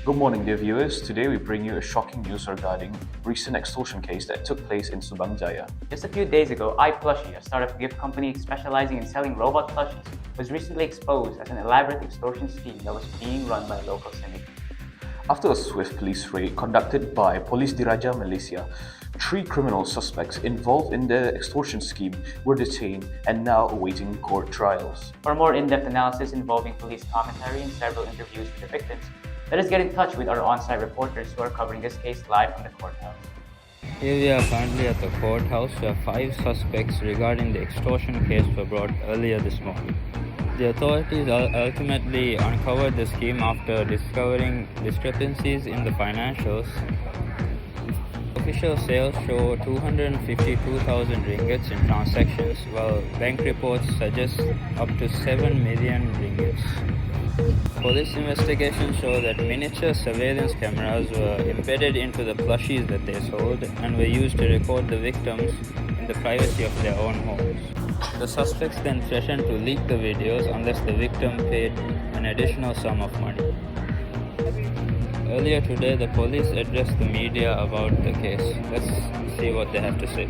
Good morning, dear viewers. Today we bring you a shocking news regarding recent extortion case that took place in Subang Jaya. Just a few days ago, Plushie, a startup gift company specializing in selling robot plushies, was recently exposed as an elaborate extortion scheme that was being run by a local syndicate. After a swift police raid conducted by Polis Diraja Malaysia, 3 criminal suspects involved in the extortion scheme were detained and now awaiting court trials. For a more in-depth analysis involving police commentary and several interviews with the victims, let us get in touch with our on-site reporters who are covering this case live from the courthouse. Here we are currently at the courthouse where 5 suspects regarding the extortion case were brought earlier this morning. The authorities ultimately uncovered the scheme after discovering discrepancies in the financials. Official sales show 252,000 ringgits in transactions, while bank reports suggest up to 7 million ringgits. Police investigations show that miniature surveillance cameras were embedded into the plushies that they sold and were used to record the victims in the privacy of their own homes. The suspects then threatened to leak the videos unless the victim paid an additional sum of money. Earlier today, the police addressed the media about the case. Let's see what they have to say.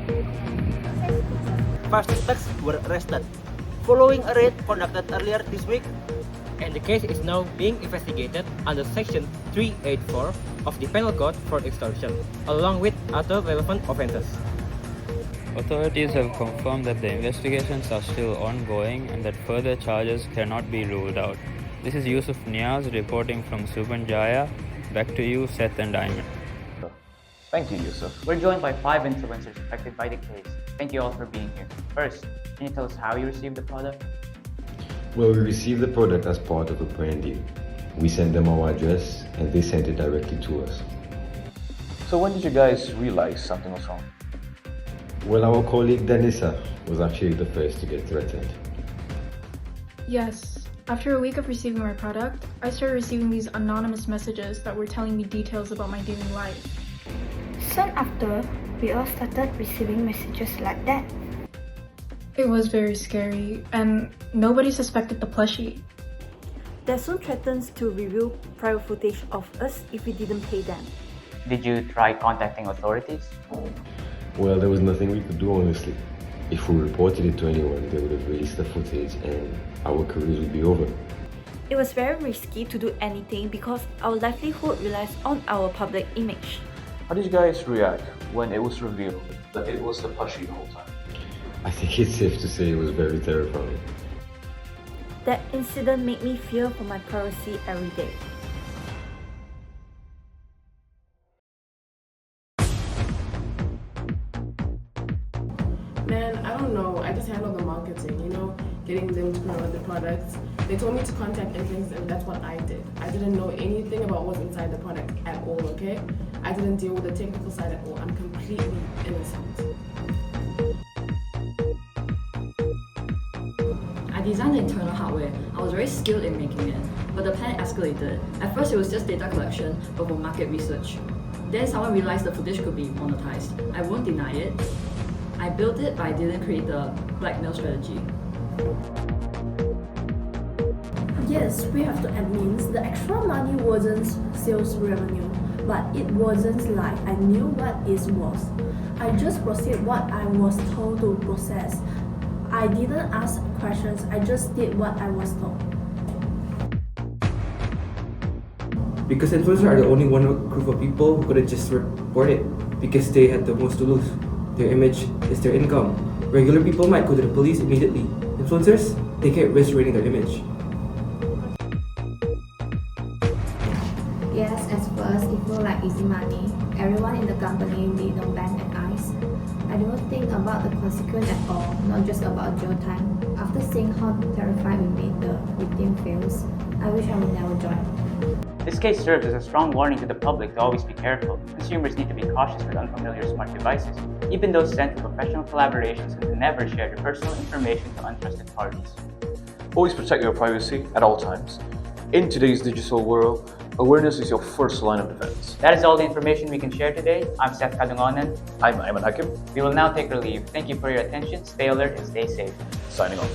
5 suspects were arrested following a raid conducted earlier this week, and the case is now being investigated under Section 384 of the Penal Code for extortion, along with other relevant offences. Authorities have confirmed that the investigations are still ongoing and that further charges cannot be ruled out. This is Yusuf Niaz reporting from Subang Jaya. Back to you, Seth and Diamond. Thank you, Yusuf. We're joined by 5 influencers affected by the case. Thank you all for being here. First, can you tell us how you received the product? Well, we received the product as part of a brand deal. We sent them our address and they sent it directly to us. So when did you guys realize something was wrong? Well, our colleague Danisa was actually the first to get threatened. Yes. After a week of receiving my product, I started receiving these anonymous messages that were telling me details about my daily life. Soon after, we all started receiving messages like that. It was very scary, and nobody suspected the plushie. They soon threatened to reveal private footage of us if we didn't pay them. Did you try contacting authorities? Well, there was nothing we could do, honestly. If we reported it to anyone, they would have released the footage and our careers would be over. It was very risky to do anything because our livelihood relies on our public image. How did you guys react when it was revealed that it was the plushie the whole time? I think it's safe to say it was very terrifying. That incident made me fear for my privacy every day. Man, I don't know. I just handle the marketing, getting them to promote the products. They told me to contact agents and that's what I did. I didn't know anything about what's inside the product at all, okay? I didn't deal with the technical side at all. I'm completely innocent. I designed the internal hardware. I was very skilled in making it, but the plan escalated. At first it was just data collection, but for market research. Then someone realized the footage could be monetized. I won't deny it. I built it, but I didn't create the blackmail strategy. Yes, we have to admit the extra money wasn't sales revenue, but it wasn't like I knew what it was. I just proceeded what I was told to process. I didn't ask questions, I just did what I was told. Because influencers are the only one group of people who couldn't just report it because they had the most to lose. Their image is their income. Regular people might go to the police immediately. Influencers, they can't risk ruining their image. Yes, at first it felt like easy money. Everyone in the company did no bat and eyes. I don't think about the consequence at all, not just about jail time. After seeing how terrified we made the victim feels, I wish I would never join. This case serves as a strong warning to the public to always be careful. Consumers need to be cautious with unfamiliar smart devices, even those sent to professional collaborations, and to never share your personal information to untrusted parties. Always protect your privacy at all times. In today's digital world, awareness is your first line of defense. That is all the information we can share today. I'm Seth Kadungonan. I'm Ayman Hakim. We will now take our leave. Thank you for your attention. Stay alert and stay safe. Signing off.